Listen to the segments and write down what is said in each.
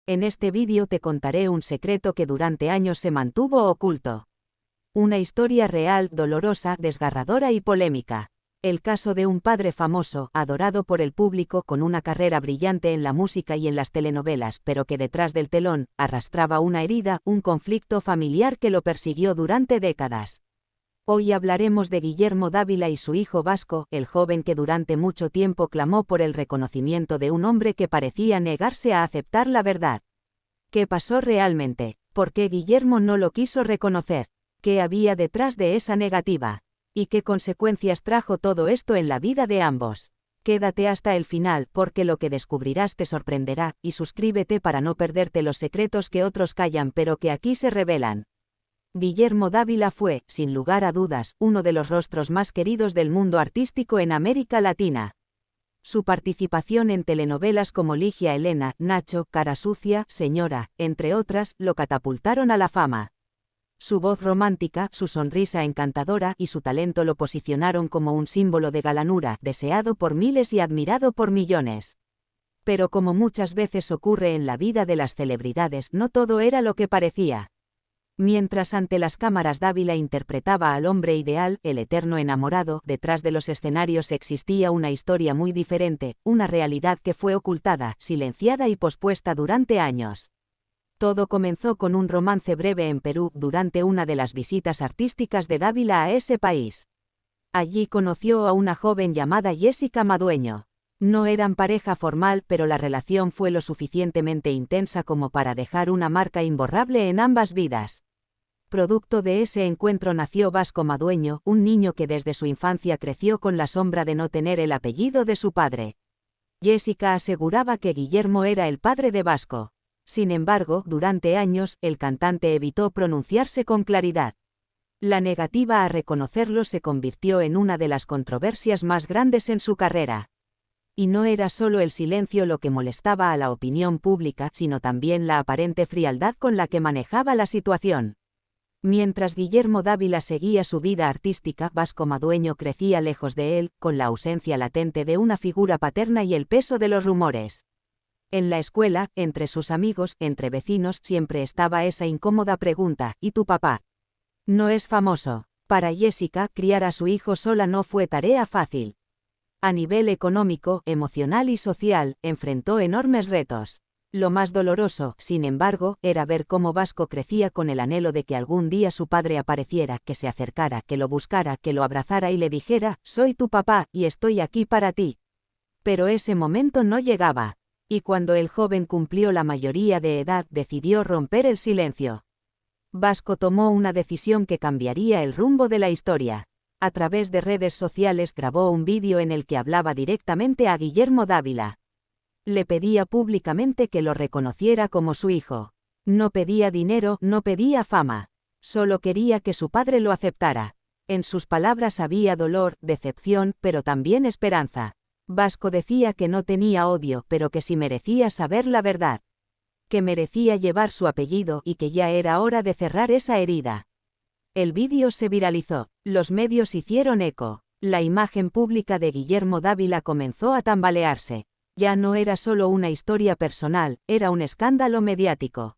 En este vídeo te contaré un secreto que durante años se mantuvo oculto. Una historia real, dolorosa, desgarradora y polémica. El caso de un padre famoso, adorado por el público con una carrera brillante en la música y en las telenovelas, pero que detrás del telón, arrastraba una herida, un conflicto familiar que lo persiguió durante décadas. Hoy hablaremos de Guillermo Dávila y su hijo Vasco, el joven que durante mucho tiempo clamó por el reconocimiento de un hombre que parecía negarse a aceptar la verdad. ¿Qué pasó realmente? ¿Por qué Guillermo no lo quiso reconocer? ¿Qué había detrás de esa negativa? ¿Y qué consecuencias trajo todo esto en la vida de ambos? Quédate hasta el final porque lo que descubrirás te sorprenderá, y suscríbete para no perderte los secretos que otros callan pero que aquí se revelan. Guillermo Dávila fue, sin lugar a dudas, uno de los rostros más queridos del mundo artístico en América Latina. Su participación en telenovelas como Ligia Elena, Nacho, Cara Sucia, Señora, entre otras, lo catapultaron a la fama. Su voz romántica, su sonrisa encantadora y su talento lo posicionaron como un símbolo de galanura, deseado por miles y admirado por millones. Pero como muchas veces ocurre en la vida de las celebridades, no todo era lo que parecía. Mientras ante las cámaras Dávila interpretaba al hombre ideal, el eterno enamorado, detrás de los escenarios existía una historia muy diferente, una realidad que fue ocultada, silenciada y pospuesta durante años. Todo comenzó con un romance breve en Perú durante una de las visitas artísticas de Dávila a ese país. Allí conoció a una joven llamada Jessica Madueño. No eran pareja formal, pero la relación fue lo suficientemente intensa como para dejar una marca imborrable en ambas vidas. Producto de ese encuentro nació Vasco Madueño, un niño que desde su infancia creció con la sombra de no tener el apellido de su padre. Jessica aseguraba que Guillermo era el padre de Vasco. Sin embargo, durante años, el cantante evitó pronunciarse con claridad. La negativa a reconocerlo se convirtió en una de las controversias más grandes en su carrera. Y no era solo el silencio lo que molestaba a la opinión pública, sino también la aparente frialdad con la que manejaba la situación. Mientras Guillermo Dávila seguía su vida artística, Vasco Madueño crecía lejos de él, con la ausencia latente de una figura paterna y el peso de los rumores. En la escuela, entre sus amigos, entre vecinos, siempre estaba esa incómoda pregunta: ¿y tu papá? No es famoso. Para Jessica, criar a su hijo sola no fue tarea fácil. A nivel económico, emocional y social, enfrentó enormes retos. Lo más doloroso, sin embargo, era ver cómo Vasco crecía con el anhelo de que algún día su padre apareciera, que se acercara, que lo buscara, que lo abrazara y le dijera: soy tu papá, y estoy aquí para ti. Pero ese momento no llegaba. Y cuando el joven cumplió la mayoría de edad, decidió romper el silencio. Vasco tomó una decisión que cambiaría el rumbo de la historia. A través de redes sociales grabó un vídeo en el que hablaba directamente a Guillermo Dávila. Le pedía públicamente que lo reconociera como su hijo. No pedía dinero, no pedía fama. Solo quería que su padre lo aceptara. En sus palabras había dolor, decepción, pero también esperanza. Vasco decía que no tenía odio, pero que sí merecía saber la verdad. Que merecía llevar su apellido y que ya era hora de cerrar esa herida. El vídeo se viralizó. Los medios hicieron eco. La imagen pública de Guillermo Dávila comenzó a tambalearse. Ya no era solo una historia personal, era un escándalo mediático.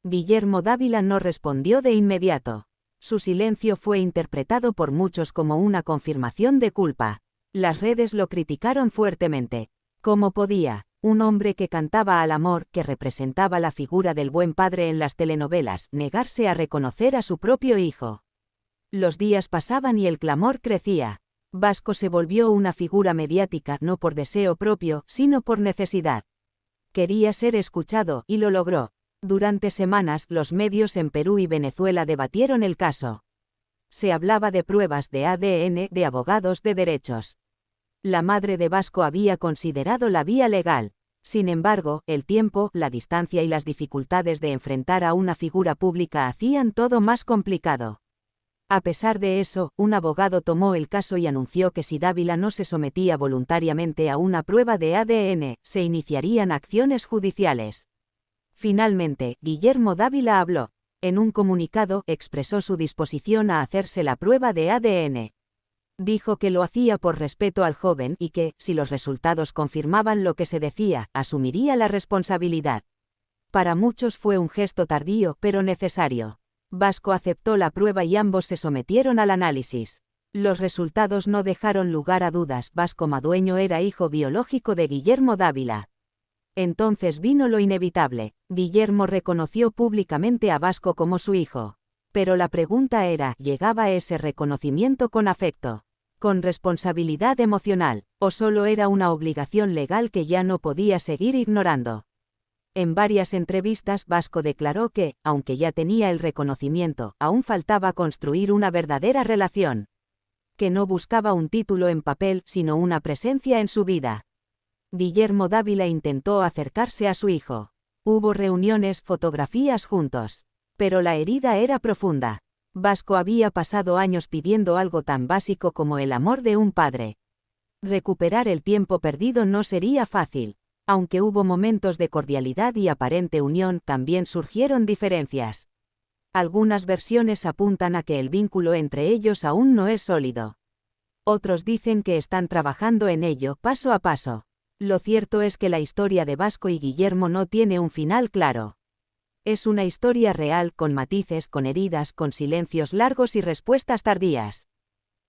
Guillermo Dávila no respondió de inmediato. Su silencio fue interpretado por muchos como una confirmación de culpa. Las redes lo criticaron fuertemente. ¿Cómo podía un hombre que cantaba al amor, que representaba la figura del buen padre en las telenovelas, negarse a reconocer a su propio hijo? Los días pasaban y el clamor crecía. Vasco se volvió una figura mediática no por deseo propio, sino por necesidad. Quería ser escuchado, y lo logró. Durante semanas, los medios en Perú y Venezuela debatieron el caso. Se hablaba de pruebas de ADN, de abogados, de derechos. La madre de Vasco había considerado la vía legal. Sin embargo, el tiempo, la distancia y las dificultades de enfrentar a una figura pública hacían todo más complicado. A pesar de eso, un abogado tomó el caso y anunció que si Dávila no se sometía voluntariamente a una prueba de ADN, se iniciarían acciones judiciales. Finalmente, Guillermo Dávila habló. En un comunicado, expresó su disposición a hacerse la prueba de ADN. Dijo que lo hacía por respeto al joven y que, si los resultados confirmaban lo que se decía, asumiría la responsabilidad. Para muchos fue un gesto tardío, pero necesario. Vasco aceptó la prueba y ambos se sometieron al análisis. Los resultados no dejaron lugar a dudas. Vasco Madueño era hijo biológico de Guillermo Dávila. Entonces vino lo inevitable. Guillermo reconoció públicamente a Vasco como su hijo. Pero la pregunta era, ¿llegaba ese reconocimiento con afecto, con responsabilidad emocional, o solo era una obligación legal que ya no podía seguir ignorando? En varias entrevistas Vasco declaró que, aunque ya tenía el reconocimiento, aún faltaba construir una verdadera relación. Que no buscaba un título en papel, sino una presencia en su vida. Guillermo Dávila intentó acercarse a su hijo. Hubo reuniones, fotografías juntos. Pero la herida era profunda. Vasco había pasado años pidiendo algo tan básico como el amor de un padre. Recuperar el tiempo perdido no sería fácil. Aunque hubo momentos de cordialidad y aparente unión, también surgieron diferencias. Algunas versiones apuntan a que el vínculo entre ellos aún no es sólido. Otros dicen que están trabajando en ello, paso a paso. Lo cierto es que la historia de Vasco y Guillermo no tiene un final claro. Es una historia real, con matices, con heridas, con silencios largos y respuestas tardías.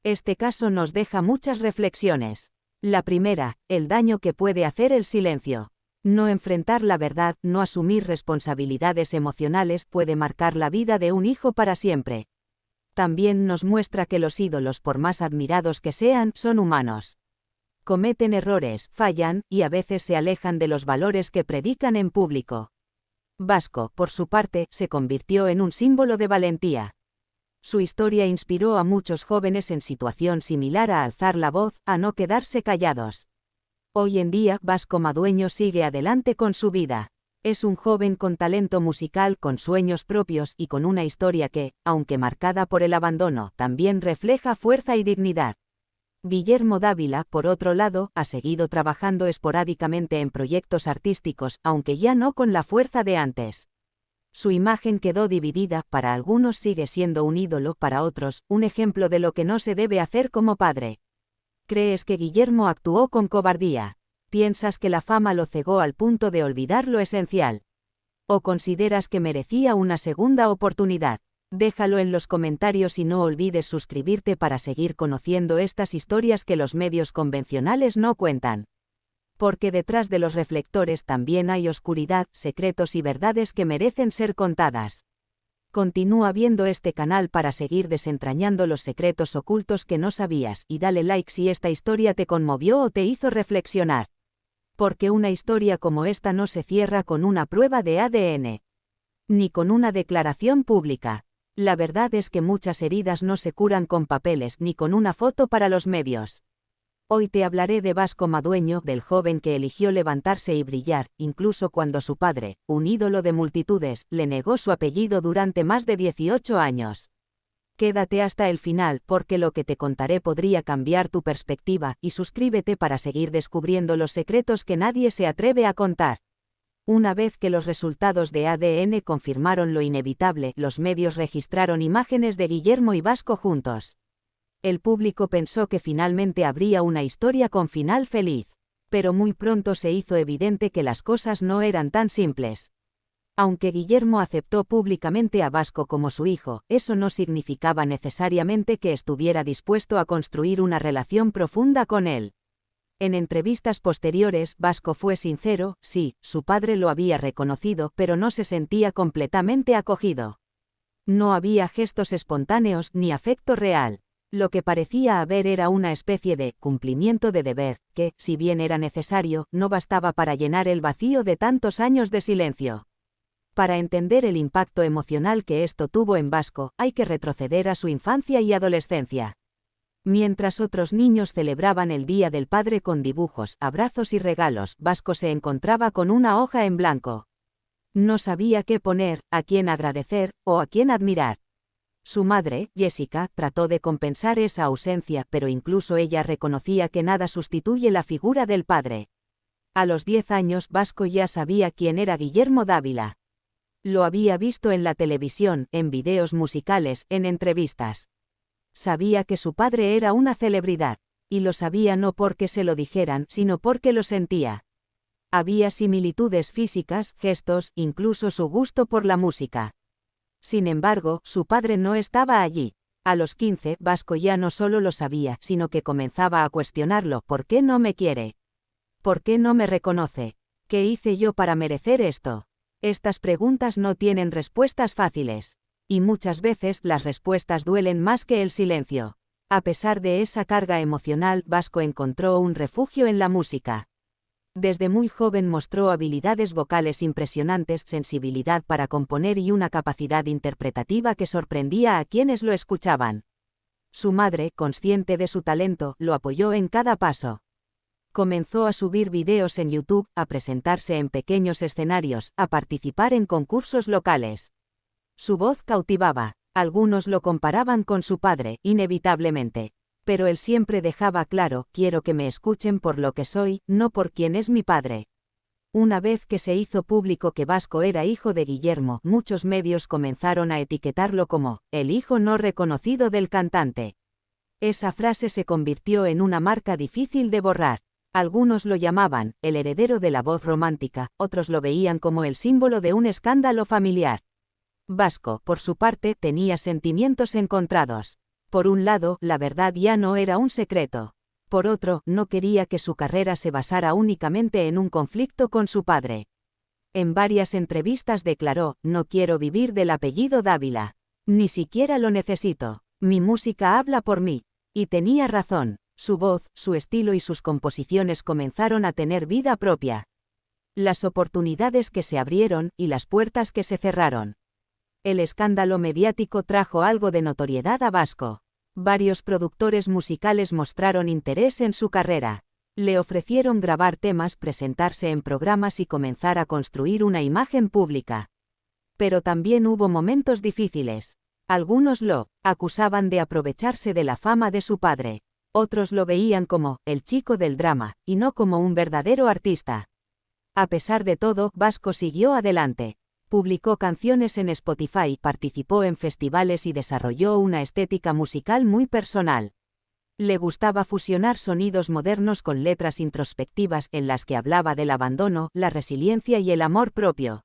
Este caso nos deja muchas reflexiones. La primera, el daño que puede hacer el silencio. No enfrentar la verdad, no asumir responsabilidades emocionales puede marcar la vida de un hijo para siempre. También nos muestra que los ídolos, por más admirados que sean, son humanos. Cometen errores, fallan, y a veces se alejan de los valores que predican en público. Vasco, por su parte, se convirtió en un símbolo de valentía. Su historia inspiró a muchos jóvenes en situación similar a alzar la voz, a no quedarse callados. Hoy en día, Vasco Madueño sigue adelante con su vida. Es un joven con talento musical, con sueños propios y con una historia que, aunque marcada por el abandono, también refleja fuerza y dignidad. Guillermo Dávila, por otro lado, ha seguido trabajando esporádicamente en proyectos artísticos, aunque ya no con la fuerza de antes. Su imagen quedó dividida, para algunos sigue siendo un ídolo, para otros, un ejemplo de lo que no se debe hacer como padre. ¿Crees que Guillermo actuó con cobardía? ¿Piensas que la fama lo cegó al punto de olvidar lo esencial? ¿O consideras que merecía una segunda oportunidad? Déjalo en los comentarios y no olvides suscribirte para seguir conociendo estas historias que los medios convencionales no cuentan. Porque detrás de los reflectores también hay oscuridad, secretos y verdades que merecen ser contadas. Continúa viendo este canal para seguir desentrañando los secretos ocultos que no sabías, y dale like si esta historia te conmovió o te hizo reflexionar. Porque una historia como esta no se cierra con una prueba de ADN. Ni con una declaración pública. La verdad es que muchas heridas no se curan con papeles ni con una foto para los medios. Hoy te hablaré de Vasco Madueño, del joven que eligió levantarse y brillar, incluso cuando su padre, un ídolo de multitudes, le negó su apellido durante más de 18 años. Quédate hasta el final porque lo que te contaré podría cambiar tu perspectiva, y suscríbete para seguir descubriendo los secretos que nadie se atreve a contar. Una vez que los resultados de ADN confirmaron lo inevitable, los medios registraron imágenes de Guillermo y Vasco juntos. El público pensó que finalmente habría una historia con final feliz. Pero muy pronto se hizo evidente que las cosas no eran tan simples. Aunque Guillermo aceptó públicamente a Vasco como su hijo, eso no significaba necesariamente que estuviera dispuesto a construir una relación profunda con él. En entrevistas posteriores, Vasco fue sincero: sí, su padre lo había reconocido, pero no se sentía completamente acogido. No había gestos espontáneos ni afecto real. Lo que parecía haber era una especie de cumplimiento de deber, que, si bien era necesario, no bastaba para llenar el vacío de tantos años de silencio. Para entender el impacto emocional que esto tuvo en Vasco, hay que retroceder a su infancia y adolescencia. Mientras otros niños celebraban el Día del Padre con dibujos, abrazos y regalos, Vasco se encontraba con una hoja en blanco. No sabía qué poner, a quién agradecer, o a quién admirar. Su madre, Jessica, trató de compensar esa ausencia, pero incluso ella reconocía que nada sustituye la figura del padre. A los 10 años, Vasco ya sabía quién era Guillermo Dávila. Lo había visto en la televisión, en videos musicales, en entrevistas. Sabía que su padre era una celebridad, y lo sabía no porque se lo dijeran, sino porque lo sentía. Había similitudes físicas, gestos, incluso su gusto por la música. Sin embargo, su padre no estaba allí. A los 15, Vasco ya no solo lo sabía, sino que comenzaba a cuestionarlo. ¿Por qué no me quiere? ¿Por qué no me reconoce? ¿Qué hice yo para merecer esto? Estas preguntas no tienen respuestas fáciles. Y muchas veces las respuestas duelen más que el silencio. A pesar de esa carga emocional, Vasco encontró un refugio en la música. Desde muy joven mostró habilidades vocales impresionantes, sensibilidad para componer y una capacidad interpretativa que sorprendía a quienes lo escuchaban. Su madre, consciente de su talento, lo apoyó en cada paso. Comenzó a subir videos en YouTube, a presentarse en pequeños escenarios, a participar en concursos locales. Su voz cautivaba. Algunos lo comparaban con su padre, inevitablemente. Pero él siempre dejaba claro: quiero que me escuchen por lo que soy, no por quién es mi padre. Una vez que se hizo público que Vasco era hijo de Guillermo, muchos medios comenzaron a etiquetarlo como el hijo no reconocido del cantante. Esa frase se convirtió en una marca difícil de borrar. Algunos lo llamaban el heredero de la voz romántica, otros lo veían como el símbolo de un escándalo familiar. Vasco, por su parte, tenía sentimientos encontrados. Por un lado, la verdad ya no era un secreto. Por otro, no quería que su carrera se basara únicamente en un conflicto con su padre. En varias entrevistas declaró: no quiero vivir del apellido Dávila. Ni siquiera lo necesito. Mi música habla por mí. Y tenía razón. Su voz, su estilo y sus composiciones comenzaron a tener vida propia. Las oportunidades que se abrieron y las puertas que se cerraron. El escándalo mediático trajo algo de notoriedad a Vasco. Varios productores musicales mostraron interés en su carrera. Le ofrecieron grabar temas, presentarse en programas y comenzar a construir una imagen pública. Pero también hubo momentos difíciles. Algunos lo acusaban de aprovecharse de la fama de su padre. Otros lo veían como el chico del drama, y no como un verdadero artista. A pesar de todo, Vasco siguió adelante. Publicó canciones en Spotify, participó en festivales y desarrolló una estética musical muy personal. Le gustaba fusionar sonidos modernos con letras introspectivas en las que hablaba del abandono, la resiliencia y el amor propio.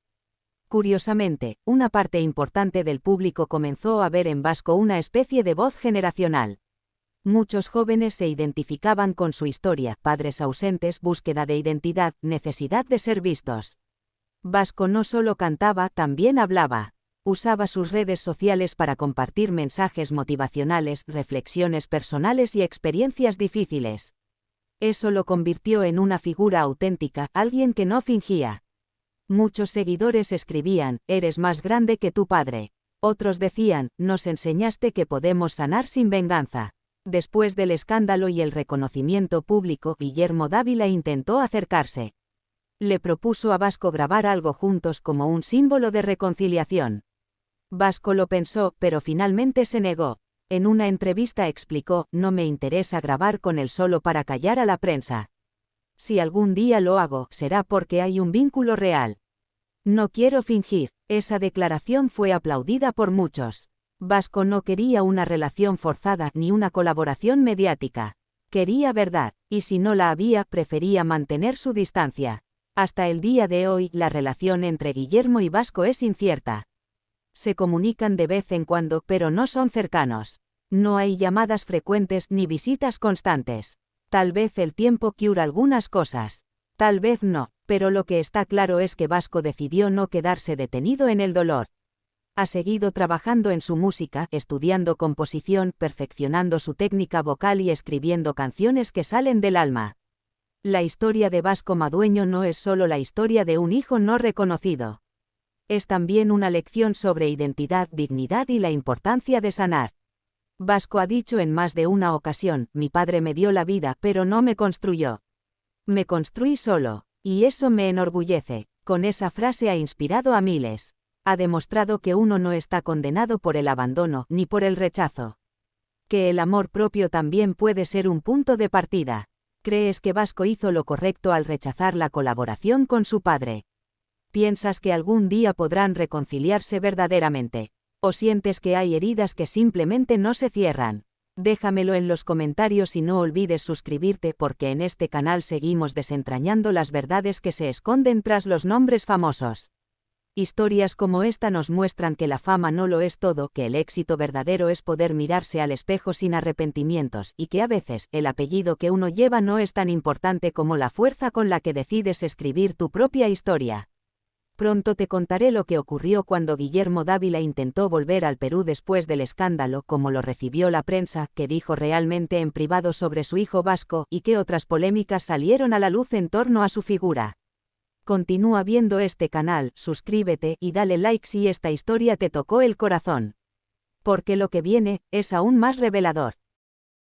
Curiosamente, una parte importante del público comenzó a ver en Vasco una especie de voz generacional. Muchos jóvenes se identificaban con su historia: padres ausentes, búsqueda de identidad, necesidad de ser vistos. Vasco no solo cantaba, también hablaba. Usaba sus redes sociales para compartir mensajes motivacionales, reflexiones personales y experiencias difíciles. Eso lo convirtió en una figura auténtica, alguien que no fingía. Muchos seguidores escribían: eres más grande que tu padre. Otros decían: nos enseñaste que podemos sanar sin venganza. Después del escándalo y el reconocimiento público, Guillermo Dávila intentó acercarse. Le propuso a Vasco grabar algo juntos como un símbolo de reconciliación. Vasco lo pensó, pero finalmente se negó. En una entrevista explicó: no me interesa grabar con él solo para callar a la prensa. Si algún día lo hago, será porque hay un vínculo real. No quiero fingir. Esa declaración fue aplaudida por muchos. Vasco no quería una relación forzada ni una colaboración mediática. Quería verdad, y si no la había, prefería mantener su distancia. Hasta el día de hoy, la relación entre Guillermo y Vasco es incierta. Se comunican de vez en cuando, pero no son cercanos. No hay llamadas frecuentes ni visitas constantes. Tal vez el tiempo cura algunas cosas. Tal vez no, pero lo que está claro es que Vasco decidió no quedarse detenido en el dolor. Ha seguido trabajando en su música, estudiando composición, perfeccionando su técnica vocal y escribiendo canciones que salen del alma. La historia de Vasco Madueño no es solo la historia de un hijo no reconocido. Es también una lección sobre identidad, dignidad y la importancia de sanar. Vasco ha dicho en más de una ocasión: mi padre me dio la vida, pero no me construyó. Me construí solo, y eso me enorgullece. Con esa frase ha inspirado a miles. Ha demostrado que uno no está condenado por el abandono, ni por el rechazo. Que el amor propio también puede ser un punto de partida. ¿Crees que Vasco hizo lo correcto al rechazar la colaboración con su padre? ¿Piensas que algún día podrán reconciliarse verdaderamente? ¿O sientes que hay heridas que simplemente no se cierran? Déjamelo en los comentarios y no olvides suscribirte porque en este canal seguimos desentrañando las verdades que se esconden tras los nombres famosos. Historias como esta nos muestran que la fama no lo es todo, que el éxito verdadero es poder mirarse al espejo sin arrepentimientos y que a veces el apellido que uno lleva no es tan importante como la fuerza con la que decides escribir tu propia historia. Pronto te contaré lo que ocurrió cuando Guillermo Dávila intentó volver al Perú después del escándalo, cómo lo recibió la prensa, qué dijo realmente en privado sobre su hijo vasco y qué otras polémicas salieron a la luz en torno a su figura. Continúa viendo este canal, suscríbete y dale like si esta historia te tocó el corazón. Porque lo que viene es aún más revelador.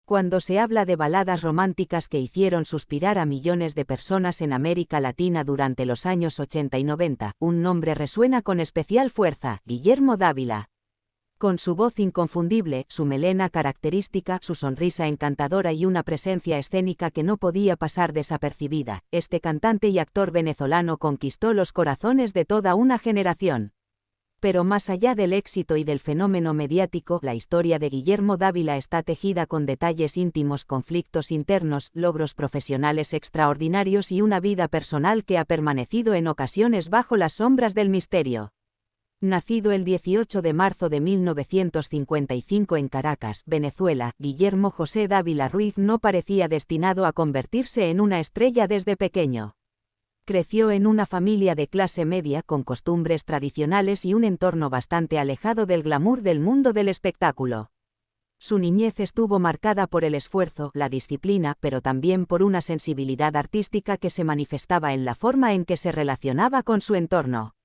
Cuando se habla de baladas románticas que hicieron suspirar a millones de personas en América Latina durante los años 80 y 90, un nombre resuena con especial fuerza: Guillermo Dávila. Con su voz inconfundible, su melena característica, su sonrisa encantadora y una presencia escénica que no podía pasar desapercibida, este cantante y actor venezolano conquistó los corazones de toda una generación. Pero más allá del éxito y del fenómeno mediático, la historia de Guillermo Dávila está tejida con detalles íntimos, conflictos internos, logros profesionales extraordinarios y una vida personal que ha permanecido en ocasiones bajo las sombras del misterio. Nacido el 18 de marzo de 1955 en Caracas, Venezuela, Guillermo José Dávila Ruiz no parecía destinado a convertirse en una estrella desde pequeño. Creció en una familia de clase media con costumbres tradicionales y un entorno bastante alejado del glamour del mundo del espectáculo. Su niñez estuvo marcada por el esfuerzo, la disciplina, pero también por una sensibilidad artística que se manifestaba en la forma en que se relacionaba con su entorno.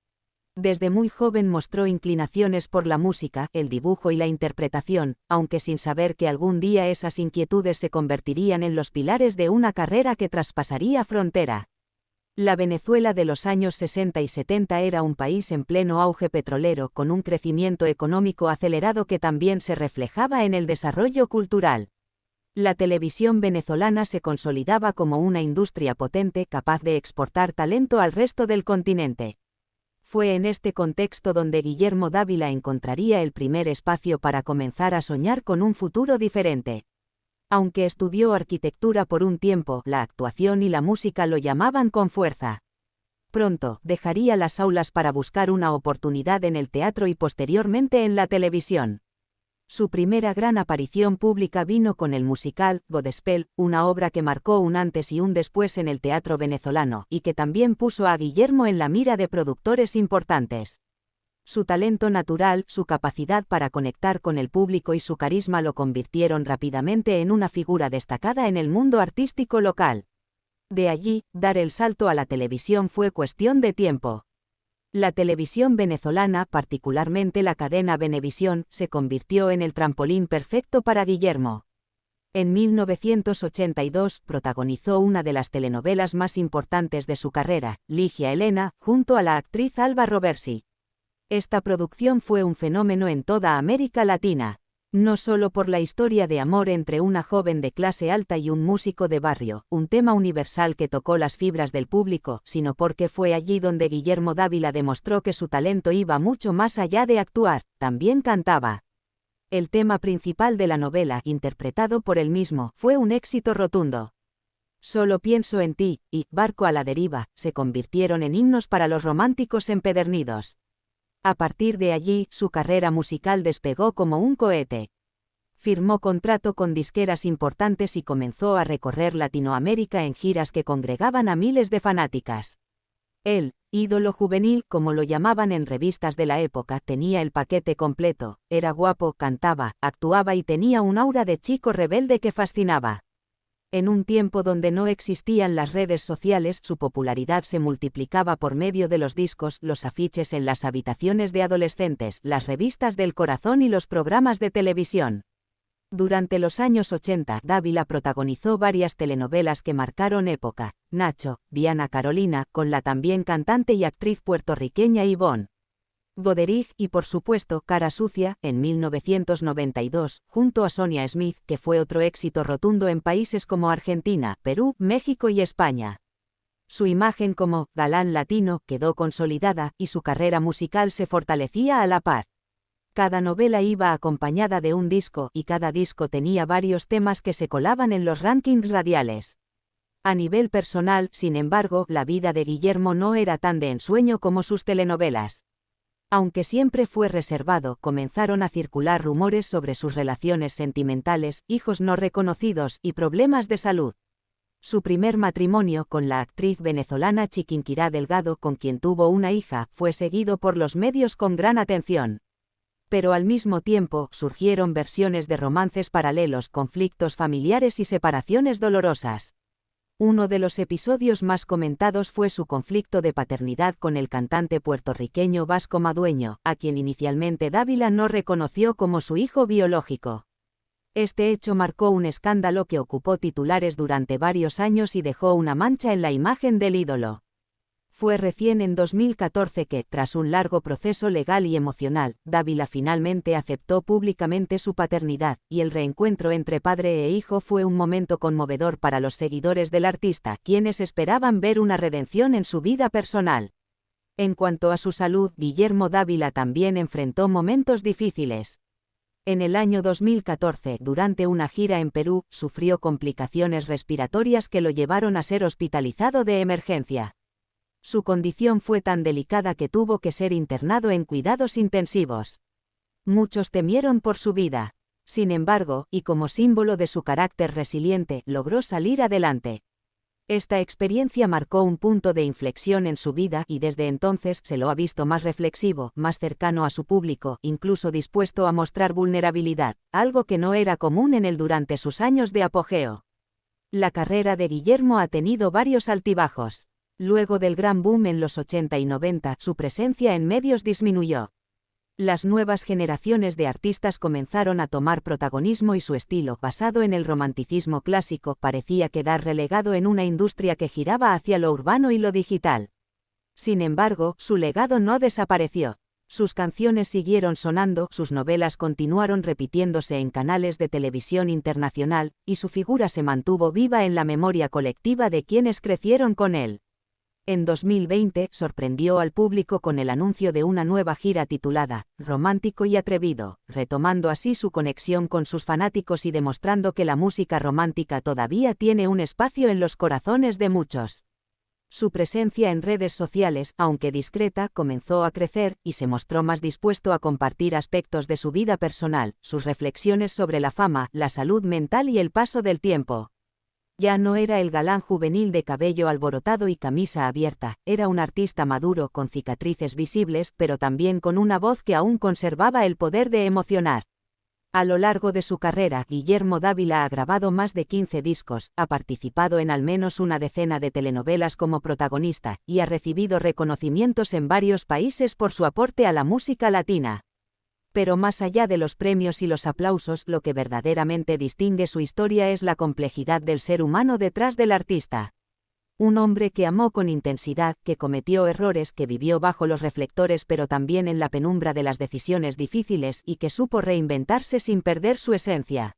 Desde muy joven mostró inclinaciones por la música, el dibujo y la interpretación, aunque sin saber que algún día esas inquietudes se convertirían en los pilares de una carrera que traspasaría frontera. La Venezuela de los años 60 y 70 era un país en pleno auge petrolero, con un crecimiento económico acelerado que también se reflejaba en el desarrollo cultural. La televisión venezolana se consolidaba como una industria potente capaz de exportar talento al resto del continente. Fue en este contexto donde Guillermo Dávila encontraría el primer espacio para comenzar a soñar con un futuro diferente. Aunque estudió arquitectura por un tiempo, la actuación y la música lo llamaban con fuerza. Pronto, dejaría las aulas para buscar una oportunidad en el teatro y posteriormente en la televisión. Su primera gran aparición pública vino con el musical Godspell, una obra que marcó un antes y un después en el teatro venezolano, y que también puso a Guillermo en la mira de productores importantes. Su talento natural, su capacidad para conectar con el público y su carisma lo convirtieron rápidamente en una figura destacada en el mundo artístico local. De allí, dar el salto a la televisión fue cuestión de tiempo. La televisión venezolana, particularmente la cadena Venevisión, se convirtió en el trampolín perfecto para Guillermo. En 1982 protagonizó una de las telenovelas más importantes de su carrera, Ligia Elena, junto a la actriz Alba Roversi. Esta producción fue un fenómeno en toda América Latina, no solo por la historia de amor entre una joven de clase alta y un músico de barrio, un tema universal que tocó las fibras del público, sino porque fue allí donde Guillermo Dávila demostró que su talento iba mucho más allá de actuar, también cantaba. El tema principal de la novela, interpretado por él mismo, fue un éxito rotundo. Solo pienso en ti y Barco a la deriva se convirtieron en himnos para los románticos empedernidos. A partir de allí, su carrera musical despegó como un cohete. Firmó contrato con disqueras importantes y comenzó a recorrer Latinoamérica en giras que congregaban a miles de fanáticas. El ídolo juvenil, como lo llamaban en revistas de la época, tenía el paquete completo, era guapo, cantaba, actuaba y tenía un aura de chico rebelde que fascinaba. En un tiempo donde no existían las redes sociales, su popularidad se multiplicaba por medio de los discos, los afiches en las habitaciones de adolescentes, las revistas del corazón y los programas de televisión. Durante los años 80, Dávila protagonizó varias telenovelas que marcaron época: Nacho, Diana Carolina, con la también cantante y actriz puertorriqueña Ivonne Goderich y por supuesto Cara Sucia, en 1992, junto a Sonia Smith, que fue otro éxito rotundo en países como Argentina, Perú, México y España. Su imagen como galán latino quedó consolidada y su carrera musical se fortalecía a la par. Cada novela iba acompañada de un disco y cada disco tenía varios temas que se colaban en los rankings radiales. A nivel personal, sin embargo, la vida de Guillermo no era tan de ensueño como sus telenovelas. Aunque siempre fue reservado, comenzaron a circular rumores sobre sus relaciones sentimentales, hijos no reconocidos y problemas de salud. Su primer matrimonio con la actriz venezolana Chiquinquirá Delgado, con quien tuvo una hija, fue seguido por los medios con gran atención. Pero al mismo tiempo, surgieron versiones de romances paralelos, conflictos familiares y separaciones dolorosas. Uno de los episodios más comentados fue su conflicto de paternidad con el cantante puertorriqueño Vasco Madueño, a quien inicialmente Dávila no reconoció como su hijo biológico. Este hecho marcó un escándalo que ocupó titulares durante varios años y dejó una mancha en la imagen del ídolo. Fue recién en 2014 que, tras un largo proceso legal y emocional, Dávila finalmente aceptó públicamente su paternidad, y el reencuentro entre padre e hijo fue un momento conmovedor para los seguidores del artista, quienes esperaban ver una redención en su vida personal. En cuanto a su salud, Guillermo Dávila también enfrentó momentos difíciles. En el año 2014, durante una gira en Perú, sufrió complicaciones respiratorias que lo llevaron a ser hospitalizado de emergencia. Su condición fue tan delicada que tuvo que ser internado en cuidados intensivos. Muchos temieron por su vida. Sin embargo, y como símbolo de su carácter resiliente, logró salir adelante. Esta experiencia marcó un punto de inflexión en su vida y desde entonces se lo ha visto más reflexivo, más cercano a su público, incluso dispuesto a mostrar vulnerabilidad, algo que no era común en él durante sus años de apogeo. La carrera de Guillermo ha tenido varios altibajos. Luego del gran boom en los 80 y 90, su presencia en medios disminuyó. Las nuevas generaciones de artistas comenzaron a tomar protagonismo y su estilo, basado en el romanticismo clásico, parecía quedar relegado en una industria que giraba hacia lo urbano y lo digital. Sin embargo, su legado no desapareció. Sus canciones siguieron sonando, sus novelas continuaron repitiéndose en canales de televisión internacional, y su figura se mantuvo viva en la memoria colectiva de quienes crecieron con él. En 2020, sorprendió al público con el anuncio de una nueva gira titulada Romántico y Atrevido, retomando así su conexión con sus fanáticos y demostrando que la música romántica todavía tiene un espacio en los corazones de muchos. Su presencia en redes sociales, aunque discreta, comenzó a crecer, y se mostró más dispuesto a compartir aspectos de su vida personal, sus reflexiones sobre la fama, la salud mental y el paso del tiempo. Ya no era el galán juvenil de cabello alborotado y camisa abierta, era un artista maduro con cicatrices visibles, pero también con una voz que aún conservaba el poder de emocionar. A lo largo de su carrera, Guillermo Dávila ha grabado más de 15 discos, ha participado en al menos una decena de telenovelas como protagonista, y ha recibido reconocimientos en varios países por su aporte a la música latina. Pero más allá de los premios y los aplausos, lo que verdaderamente distingue su historia es la complejidad del ser humano detrás del artista. Un hombre que amó con intensidad, que cometió errores, que vivió bajo los reflectores pero también en la penumbra de las decisiones difíciles y que supo reinventarse sin perder su esencia.